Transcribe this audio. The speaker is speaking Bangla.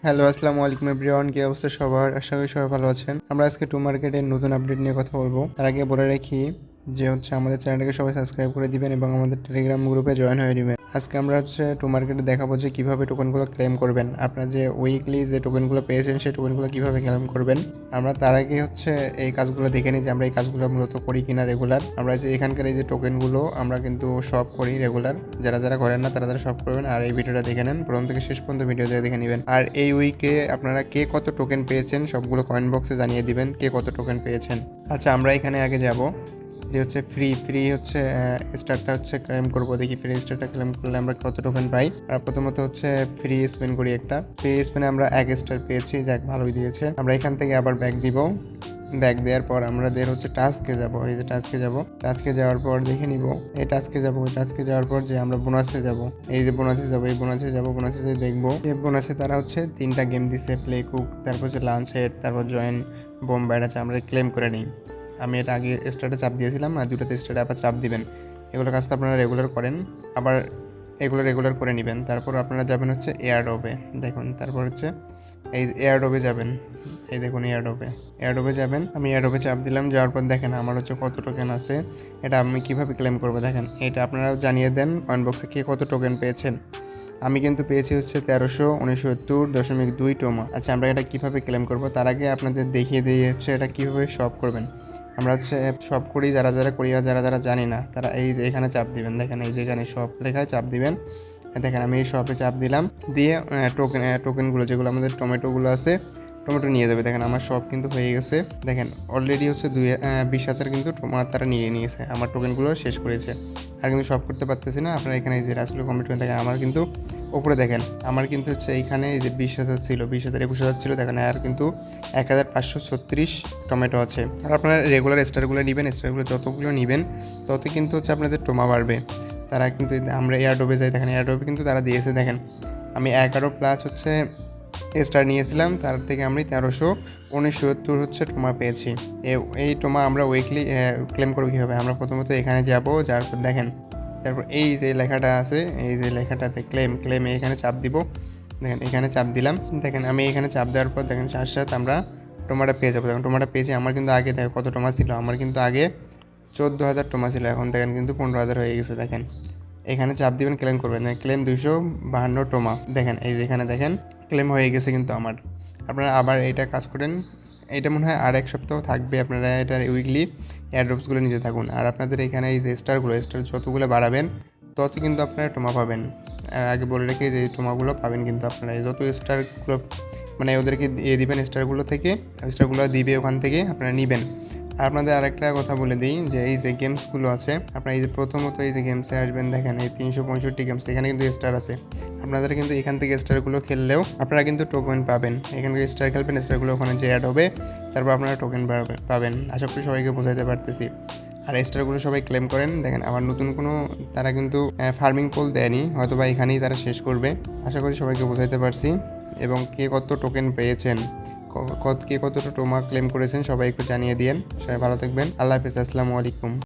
হ্যালো, আসসালামু আলাইকুম এভরিওয়ান। কি অবস্থা সবার? আশা করি সবাই ভালো আছেন। আমরা আজকে টু মার্কেটের নতুন আপডেট নিয়ে কথা বলবো। তার আগে বলে রাখি যে আমাদের চ্যানেলটাকে সবাই সাবস্ক্রাইব করে দিবেন এবং আমাদের টেলিগ্রাম গ্রুপে জয়েন হয়ে নেবেন। আজকে আমরা টু মার্কেটে দেখাবো যে কীভাবে টোকেনগুলো ক্লেম করবেন। আপনারা যে উইকলি যে টোকেনগুলো পেয়েছেন সেই টোকেনগুলো কীভাবে ক্লেম করবেন। আমরা তার আগে এই কাজগুলো দেখে নিই যে আমরা এই কাজগুলো মূলত করি কিনা রেগুলার। আমরা যে এখানকার এই যে টোকেনগুলো আমরা কিন্তু সব করি রেগুলার। যারা যারা করেন না তারা সব করবেন। আর এই ভিডিওটা দেখে নেন, প্রথম থেকে শেষ পর্যন্ত ভিডিও দেখে নেবেন। আর এই উইকে আপনারা কে কত টোকেন পেয়েছেন সবগুলো কমেন্ট বক্সে জানিয়ে দিবেন কে কত টোকেন পেয়েছেন। আচ্ছা, আমরা এখানে আগে যাব যে ফ্রি স্টারটা ক্লেম করবো। দেখি ফ্রি স্টারটা ক্লেম করলে আমরা কত টোকেন পাই। আর প্রথমত ফ্রি স্পেন করি একটা। ফ্রি স্পেনে আমরা 1 স্টার পেয়েছি, যাক ভালোই দিয়েছে। আমরা এখান থেকে আবার ব্যাক দিব। ব্যাক দেওয়ার পর আমাদের টাস্কে যাব। এই যে টাস্কে যাওয়ার পর দেখে নিব এই টাস্কে যাব। ওই টাস্কে যাওয়ার পর যে আমরা বোনাসে যাব। এই যে বোনাসে যাব, এই বোনাসে যাব। বোনাসে যে দেখবো এই বোনাসে তারা 3টা গেম দিছে, প্লে কুক, তারপর লাঞ্চ হেড, তারপর জয়েন বোম্বাইড আছে। আমরা ক্লেম করে নিই। আমি এটা আগে স্টার্টে চাপ দিয়েছিলাম, আর দুটোতে স্টার্টে আবার চাপ দিবেন। এগুলো কাজ তো আপনারা রেগুলার করেন, আবার এগুলো রেগুলার করে নেবেন। তারপর আপনারা যাবেন এয়ারড্রপে। দেখুন, তারপর এই এয়ারড্রপে যাবেন। এই দেখুন এয়ারড্রপে যাবেন। আমি এয়ারড্রপে চাপ দিলাম। যাওয়ার পর দেখেন আমার কত টোকেন আছে। এটা আমি কীভাবে ক্লেম করবো দেখেন। এটা আপনারাও জানিয়ে দেন কমেন্ট বক্সে কে কত টোকেন পেয়েছেন। আমি কিন্তু পেয়েছি 1369.2 টোমা। আচ্ছা, আমরা এটা কীভাবে ক্লেম করবো তার আগে আপনাদের দেখিয়ে দিয়ে এটা কীভাবে শপ করবেন। আমরা শপ করি, যারা যারা করি আর যারা যারা জানি না তারা এই যে এখানে চাপ দিবেন। দেখেন এই যে এখানে শপ লেখায় চাপ দিবেন। দেখেন আমি এই শপে চাপ দিলাম, দিয়ে টোকেনগুলো যেগুলো আমাদের টমেটোগুলো আছে টমেটো নিয়ে যাবে। দেখেন আমার শপ কিন্তু হয়ে গেছে। দেখেন অলরেডি 20,000 কিন্তু তারা নিয়ে নিয়েছে, আমার টোকেনগুলো শেষ করেছে। আর কিন্তু শপ করতে পারতেছি না। আপনারা এখানে এই যে রাসুল কমপ্লিট করে দেখেন আমার কিন্তু ওপরে দেখেন আমার কিন্তু এইখানে এই যে 20,000 ছিল, 20,000 21,000 ছিল। দেখেন আর কিন্তু 1,536 টমেটো আছে। আর আপনারা রেগুলার স্টারগুলো নেবেন, স্টারগুলো যতগুলো নেবেন তত কিন্তু আপনাদের টোমা বাড়বে। তারা কিন্তু আমরা এয়ারড্রপে যাই, দেখেন এয়ারড্রপে কিন্তু তারা দিয়েছে। দেখেন আমি 11 প্লাস স্টার নিয়েছিলাম, তার থেকে আমি 1369 টোমা পেয়েছি। এই টোমা আমরা উইকলি ক্লেম করবো কীভাবে। আমরা প্রথমত এখানে যাব, যাওয়ার পর দেখেন তারপর এই যে লেখাটা আছে, এই যে লেখাটাতে ক্লেমে এখানে চাপ দিব। দেখেন এখানে চাপ দিলাম। দেখেন আমি এখানে চাপ দেওয়ার পর দেখেন সাথে আমরা টোমাটা পেয়ে যাবো। দেখেন টোমাটা পেয়েছি। আমার কিন্তু আগে দেখেন কত টোমা ছিল। আমার কিন্তু আগে 14,000 টোমা ছিল, এখন দেখেন কিন্তু 15,000 হয়ে গেছে। দেখেন এখানে চাপ দিবেন, ক্লেম করবেন। ক্লেম 252 টোমা। দেখেন এই যে এখানে দেখেন ক্লেম হয়ে গেছে কিন্তু আমার। আপনারা আবার এটা কাজ করেন। এটা মনে হয় আর 1 সপ্তাহ থাকবে। আপনারা এটা উইকলি এয়ারড্রপসগুলো নিতে থাকুন। আর আপনাদের এখানে এই যে স্টার যতগুলো বাড়াবেন তত কিন্তু আপনারা টোমা পাবেন। আর আগে বলে রেখে যে টোমাগুলো পাবেন কিন্তু আপনারা যত স্টারগুলো ওদেরকে দিয়ে দিবেন, স্টারগুলো দিবে ওখান থেকে আপনারা নেবেন। আর আপনাদের আরেকটা কথা বলে দিই যে এই যে গেমসগুলো আছে, আপনারা এই যে প্রথমত এই যে গেমসে আসবেন। দেখেন এই 365 গেমস, এখানে কিন্তু স্টার আছে। আপনাদের কিন্তু এখান থেকে স্টারগুলো খেললেও আপনারা কিন্তু টোকেন পাবেন। এখান থেকে স্টার খেলবেন, স্টারগুলো ওখানে যে অ্যাড হবে, তারপর আপনারা টোকেন পাবেন। আশা করি সবাইকে বোঝাতে পারতেছি। আর স্টারগুলো সবাই ক্লেম করেন। দেখেন আমার নতুন কোনো তারা কিন্তু ফার্মিং পোল দেয়নি, হয়তো বা এখানেই তারা শেষ করবে। আশা করি সবাইকে বোঝাতে পারছি। এবং কে কত টোকেন পেয়েছেন, কে কতটা টোমা ক্লেম করেছেন সবাই একটু জানিয়ে দিয়েন। সবাই ভালো থাকবেন। আল্লাহ হাফেজ, আসসালামু আলাইকুম।